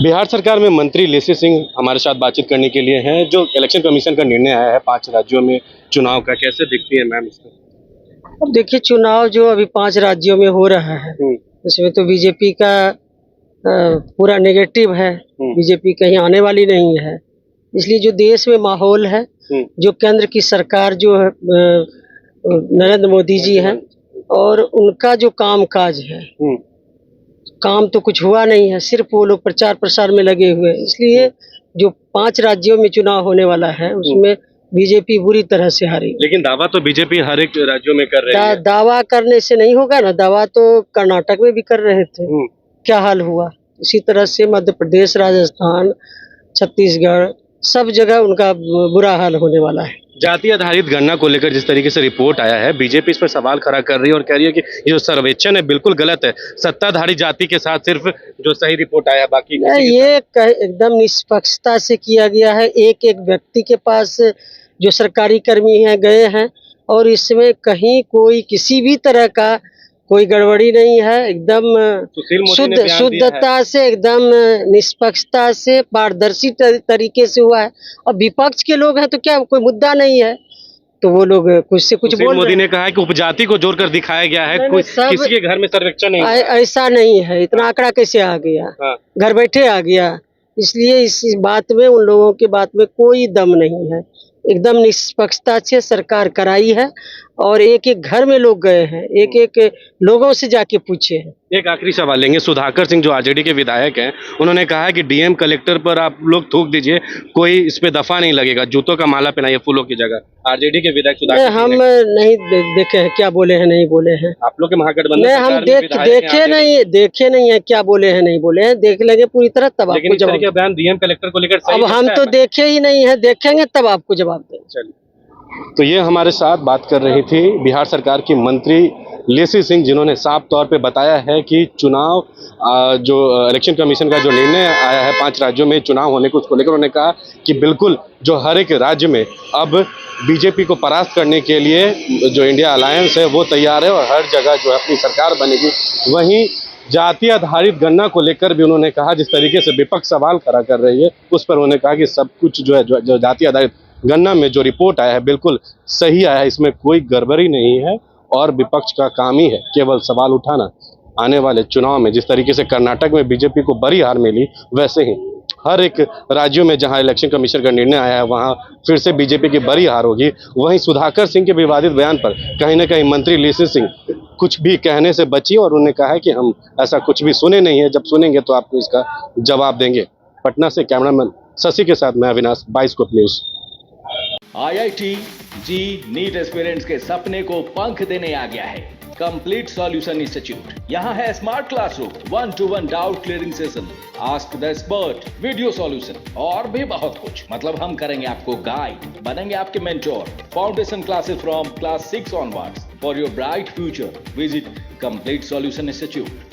बिहार सरकार में मंत्री लेसी सिंह हमारे साथ बातचीत करने के लिए हैं। जो इलेक्शन कमीशन का निर्णय आया है 5 राज्यों में चुनाव का, कैसे दिखती है मैम इसको? अब देखिए, चुनाव जो अभी 5 राज्यों में हो रहा है इसमें तो बीजेपी का पूरा नेगेटिव है। बीजेपी कहीं आने वाली नहीं है। इसलिए जो देश में माहौल है, जो केंद्र की सरकार जो है नरेंद्र मोदी जी हैं, और उनका जो काम काज है, काम तो कुछ हुआ नहीं है, सिर्फ वो लोग प्रचार प्रसार में लगे हुए हैं। इसलिए जो 5 राज्यों में चुनाव होने वाला है उसमें बीजेपी बुरी तरह से हारी। लेकिन दावा तो बीजेपी हर एक राज्यों में कर रही है। दावा करने से नहीं होगा ना। दावा तो कर्नाटक में भी कर रहे थे, क्या हाल हुआ। इसी तरह से मध्य प्रदेश, राजस्थान, छत्तीसगढ़, सब जगह उनका बुरा हाल होने वाला है। जाति आधारित गणना को लेकर जिस तरीके से रिपोर्ट आया है, बीजेपी इस पर सवाल खड़ा कर रही है और कह रही है कि ये जो सर्वेक्षण है बिल्कुल गलत है। सत्ताधारी जाति के साथ सिर्फ जो सही रिपोर्ट आया, बाकी ये एकदम निष्पक्षता से किया गया है। एक एक व्यक्ति के पास जो सरकारी कर्मी हैं गए हैं, और इसमें कहीं कोई किसी भी तरह का कोई गड़बड़ी नहीं है। एकदम शुद्धता से, एकदम निष्पक्षता से, पारदर्शी तरीके से हुआ है। और विपक्ष के लोग हैं तो क्या कोई मुद्दा नहीं है, तो वो लोग कुछ से कुछ बोल। मोदी ने कहा है कि उपजाति को जोड़कर दिखाया गया है, कोई किसी के घर में सर्वेक्षण नहीं। ऐसा नहीं है। इतना आंकड़ा कैसे आ गया? घर बैठे आ गया। इसलिए इस बात में, उन लोगों की बात में कोई दम नहीं है। एकदम निष्पक्षता से सरकार कराई है, और एक एक घर में लोग गए हैं, एक एक लोगों से जाके पूछे हैं। एक आखिरी सवाल लेंगे। सुधाकर सिंह जो आरजेडी के विधायक हैं, उन्होंने कहा है कि डीएम कलेक्टर पर आप लोग थूक दीजिए, कोई इस पे दफा नहीं लगेगा, जूतों का माला पहनाइए फूलों की जगह। आरजेडी के विधायक सुधाकर हम नहीं देखे हैं क्या बोले हैं, नहीं बोले हैं। आप लोग के महागठबंधन हम देखे नहीं है क्या बोले हैं, नहीं बोले हैं। देख लेंगे पूरी तरह, तब आपको जवाब। बयान डीएम कलेक्टर को लेकर अब हम तो देखे ही नहीं है, देखेंगे तब आपको जवाब देंगे। चलिए, तो ये हमारे साथ बात कर रही थी बिहार सरकार की मंत्री लेसी सिंह, जिन्होंने साफ तौर पे बताया है कि चुनाव जो इलेक्शन कमीशन का जो निर्णय आया है 5 राज्यों में चुनाव होने को, उसको लेकर उन्होंने कहा कि बिल्कुल जो हर एक राज्य में अब बीजेपी को परास्त करने के लिए जो इंडिया अलायंस है वो तैयार है, और हर जगह जो है अपनी सरकार बनेगी। वहीं जाति आधारित गणना को लेकर भी उन्होंने कहा, जिस तरीके से विपक्ष सवाल खड़ा कर रही है उस पर उन्होंने कहा कि सब कुछ जो है, जो जाति आधारित गणना में जो रिपोर्ट आया है बिल्कुल सही आया है, इसमें कोई गड़बड़ी नहीं है, और विपक्ष का काम ही है केवल सवाल उठाना। आने वाले चुनाव में जिस तरीके से कर्नाटक में बीजेपी को बड़ी हार मिली, वैसे ही हर एक राज्यों में जहां इलेक्शन कमीशन का निर्णय आया है वहां फिर से बीजेपी की बड़ी हार होगी। वहीं सुधाकर सिंह के विवादित बयान पर कहीं ना कहीं मंत्री लेसी सिंह कुछ भी कहने से बची, और उन्होंने कहा है कि हम ऐसा कुछ भी सुने नहीं है, जब सुनेंगे तो आपको इसका जवाब देंगे। पटना से कैमरामैन शशि के साथ मैं अविनाश, बाइस्कोप न्यूज। IIT जी नीट एस्पिरेंट्स के सपने को पंख देने आ गया है कंप्लीट सॉल्यूशन इंस्टीट्यूट। यहाँ है smart classroom, 1-to-1 doubt clearing session, ask the expert, video solution और भी बहुत कुछ। मतलब हम करेंगे आपको गाइड, बनेंगे आपके mentor. Foundation classes from class 6 onwards for your bright future. Visit complete solution institute.